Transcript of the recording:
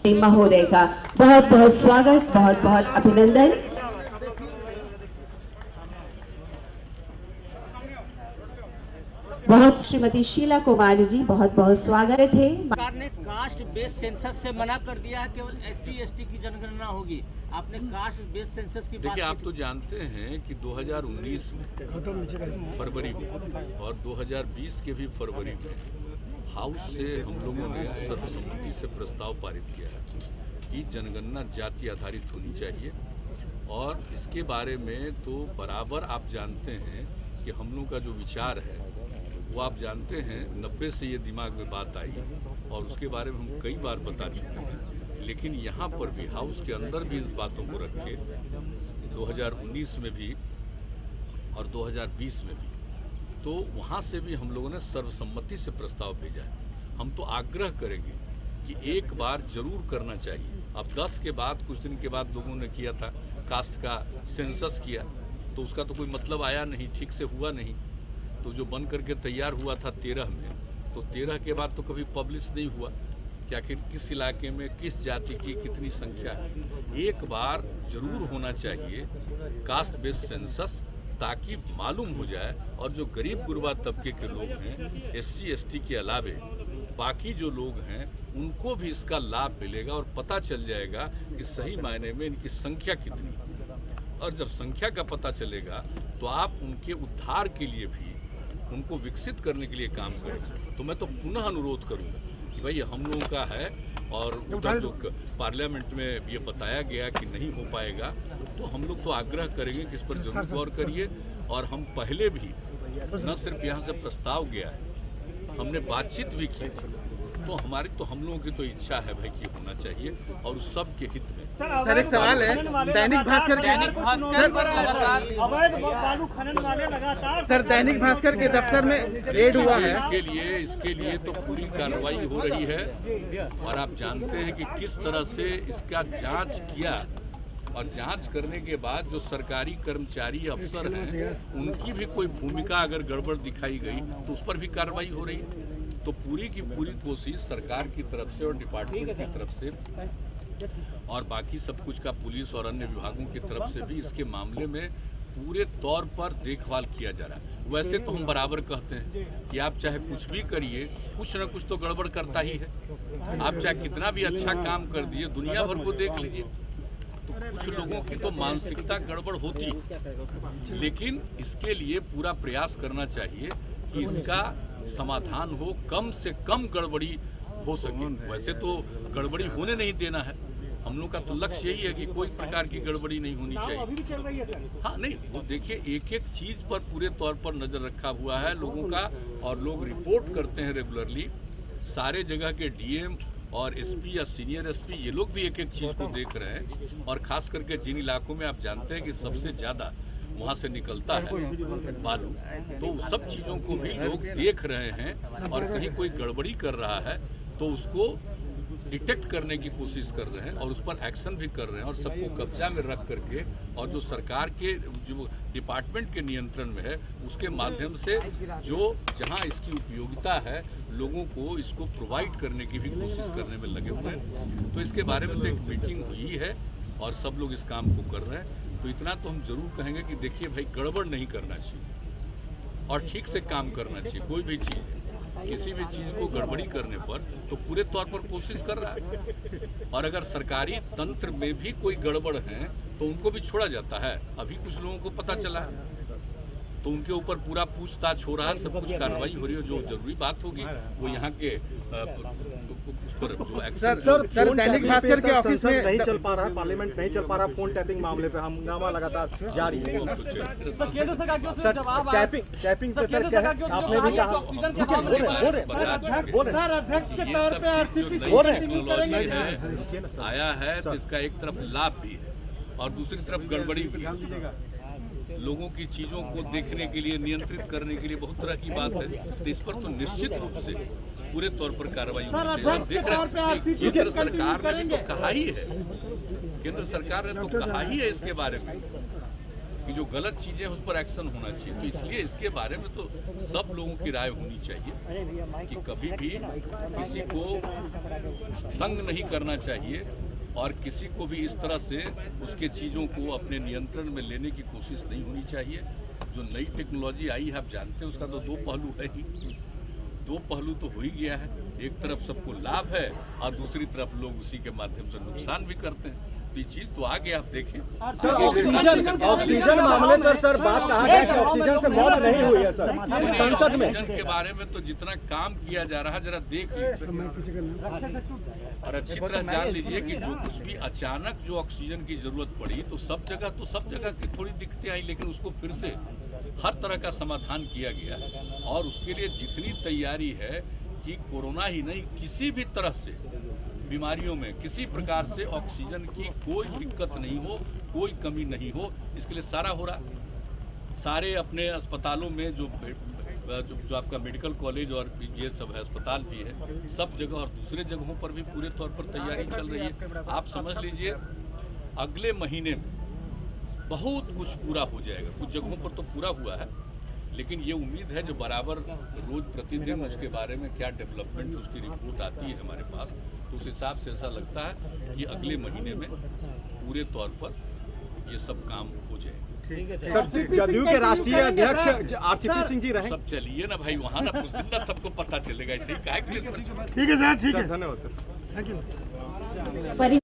महोदय का बहुत बहुत स्वागत, बहुत बहुत अभिनंदन। बहुत श्रीमती शीला कुमारी जी बहुत बहुत स्वागत है। सरकार ने कास्ट बेस्ड सेंसस से मना कर दिया है, केवल SC ST की जनगणना होगी। आपने कास्ट बेस्ड सेंसस की बात देखिए, आप तो जानते हैं कि 2019 में फरवरी में और 2020 के भी फरवरी में हाउस से हम लोगों ने सर्वसम्मति से प्रस्ताव पारित किया है कि जनगणना जाति आधारित होनी चाहिए। और इसके बारे में तो बराबर आप जानते हैं कि हम लोग का जो विचार है वो आप जानते हैं 90 से ये दिमाग में बात आई और उसके बारे में हम कई बार बता चुके हैं। लेकिन यहाँ पर भी हाउस के अंदर भी इस बातों को रखे 2019 में भी और 2020 में भी, तो वहाँ से भी हम लोगों ने सर्वसम्मति से प्रस्ताव भेजा है। हम तो आग्रह करेंगे कि एक बार जरूर करना चाहिए। अब 10 के बाद कुछ दिन के बाद लोगों ने किया था कास्ट का सेंसस किया, तो उसका तो कोई मतलब आया नहीं, ठीक से हुआ नहीं। तो जो बन करके तैयार हुआ था 13 में, तो 13 के बाद तो कभी पब्लिश नहीं हुआ कि आखिर किस इलाके में किस जाति की कितनी संख्या है। एक बार जरूर होना चाहिए कास्ट बेस्ड सेंसस, ताकि मालूम हो जाए और जो गरीब गुरबा तबके के लोग हैं, SC ST के अलावे बाकी जो लोग हैं, उनको भी इसका लाभ मिलेगा और पता चल जाएगा कि सही मायने में इनकी संख्या कितनी। और जब संख्या का पता चलेगा तो आप उनके उद्धार के लिए भी, उनको विकसित करने के लिए काम करें। तो मैं तो पुनः अनुरोध करूंगा कि भाई हम लोगों का है और उधर जो पार्लियामेंट में ये बताया गया कि नहीं हो पाएगा, तो हम लोग तो आग्रह करेंगे कि इस पर जरूर गौर करिए। और हम पहले भी न सिर्फ यहाँ से प्रस्ताव गया है, हमने बातचीत भी की थी। तो हम लोगों की तो इच्छा है भाई कि होना चाहिए और उस सब के हित में। सर एक सवाल है, दैनिक भास्कर के दफ्तर में रेड हुआ है। इसके लिए तो पूरी कार्रवाई हो रही है और आप जानते हैं कि किस तरह से इसका जांच किया और जांच करने के बाद जो सरकारी कर्मचारी अफसर हैं, उनकी भी कोई भूमिका अगर गड़बड़ दिखाई गई तो उस पर भी कार्रवाई हो रही है। तो पूरी की पूरी कोशिश सरकार की तरफ से और डिपार्टमेंट की तरफ से और बाकी सब कुछ का पुलिस और अन्य विभागों की तरफ से भी इसके मामले में पूरे तौर पर देखभाल किया जा रहा है। वैसे तो हम बराबर कहते हैं कि आप चाहे कुछ भी करिए, कुछ न कुछ तो गड़बड़ करता ही है। आप चाहे कितना भी अच्छा काम कर दिए, दुनिया भर को देख लीजिए, तो कुछ लोगों की तो मानसिकता गड़बड़ होती है। लेकिन इसके लिए पूरा प्रयास करना चाहिए कि इसका समाधान हो, कम से कम गड़बड़ी हो सके। वैसे तो गड़बड़ी होने नहीं देना है, हम लोग का तो लक्ष्य यही है कि कोई प्रकार की गड़बड़ी नहीं होनी चाहिए। हाँ नहीं, वो देखिए एक एक चीज पर पूरे तौर पर नजर रखा हुआ है लोगों का, और लोग रिपोर्ट करते हैं रेगुलरली। सारे जगह के DM और SP या सीनियर SP ये लोग भी एक एक चीज को देख रहे हैं। और खास करके जिन इलाकों में आप जानते हैं कि सबसे ज्यादा वहाँ से निकलता है बालू, तो उस सब चीज़ों को भी लोग देख रहे हैं और कहीं कोई गड़बड़ी कर रहा है तो उसको डिटेक्ट करने की कोशिश कर रहे हैं और उस पर एक्शन भी कर रहे हैं और सबको कब्जा में रख करके, और जो सरकार के जो डिपार्टमेंट के नियंत्रण में है उसके माध्यम से जो जहाँ इसकी उपयोगिता है लोगों को इसको प्रोवाइड करने की भी कोशिश करने में लगे हुए हैं। तो इसके बारे में तो एक मीटिंग हुई है और सब लोग इस काम को कर रहे हैं। तो इतना तो हम जरूर कहेंगे कि देखिए भाई, गड़बड़ नहीं करना चाहिए और ठीक से काम करना चाहिए। कोई भी चीज़, किसी भी चीज़ को गड़बड़ी करने पर तो पूरे तौर पर कोशिश कर रहा है। और अगर सरकारी तंत्र में भी कोई गड़बड़ है तो उनको भी छोड़ा जाता है। अभी कुछ लोगों को पता चला है तो उनके ऊपर पूरा पूछताछ हो रहा है, सब कुछ कार्रवाई हो रही है। जो जरूरी बात होगी वो यहाँ के उस पर जो एक्शन। सर दैनिक भास्कर के ऑफिस में नहीं चल पा रहा है, पार्लियामेंट नहीं चल पा रहा, फोन टैपिंग मामले पे हंगामा लगातार जारी है। सर टैपिंग पे सर आपने भी कहा टेक्नोलॉजी है आया है तो इसका एक तरफ लाभ भी है और दूसरी तरफ गड़बड़ी भी है। लोगों की चीज़ों को देखने के लिए, नियंत्रित करने के लिए बहुत तरह की बात है। तो इस पर तो निश्चित रूप से पूरे तौर पर कार्रवाई होनी चाहिए। आप देख रहे हैं केंद्र सरकार ने भी तो कहा ही है, केंद्र सरकार ने तो कहा ही है इसके बारे में कि जो गलत चीज़ें हैं उस पर एक्शन होना चाहिए। तो इसलिए इसके बारे में तो सब लोगों की राय होनी चाहिए कि कभी भी किसी को तंग नहीं करना चाहिए और किसी को भी इस तरह से उसके चीज़ों को अपने नियंत्रण में लेने की कोशिश नहीं होनी चाहिए। जो नई टेक्नोलॉजी आई है आप जानते हैं उसका तो दो पहलू है ही, दो पहलू तो हो ही गया है। एक तरफ सबको लाभ है और दूसरी तरफ लोग उसी के माध्यम से नुकसान भी करते हैं। तो ये चीज़ तो आ गया, आप देखिए। सर ऑक्सीजन मामले पर सर बात कहा गया कि ऑक्सीजन से मौत नहीं हुई है सर संसद में। ऑक्सीजन के बारे में तो जितना काम किया जा रहा है जरा देख लीजिए और अच्छी तरह जान लीजिए कि जो कुछ भी अचानक जो ऑक्सीजन की जरूरत पड़ी तो सब जगह की थोड़ी दिक्कतें आई, लेकिन उसको फिर से हर तरह का समाधान किया गया और उसके लिए जितनी तैयारी है कि कोरोना ही नहीं किसी भी तरह से बीमारियों में किसी प्रकार से ऑक्सीजन की कोई दिक्कत नहीं हो, कोई कमी नहीं हो, इसके लिए सारा हो रहा। सारे अपने अस्पतालों में जो आपका मेडिकल कॉलेज और ये सब है, अस्पताल भी है, सब जगह और दूसरे जगहों पर भी पूरे तौर पर तैयारी चल रही है। आप समझ लीजिए अगले महीने में बहुत कुछ पूरा हो जाएगा। कुछ जगहों पर तो पूरा हुआ है, लेकिन ये उम्मीद है जो बराबर रोज प्रतिदिन उसके बारे में क्या डेवलपमेंट उसकी रिपोर्ट आती है हमारे पास, तो उस हिसाब से ऐसा लगता है कि अगले महीने में पूरे तौर पर ये सब काम हो जाएगा। सर जदयू के राष्ट्रीय अध्यक्ष आरसीपी सिंह जी रहे। सब चलिए ना भाई वहाँ ना कुछ दिन ना सबको पता चलेगा। ऐसे ही काहे के लिए? ठीक है सर, ठीक है, धन्यवाद सर, थैंक यू।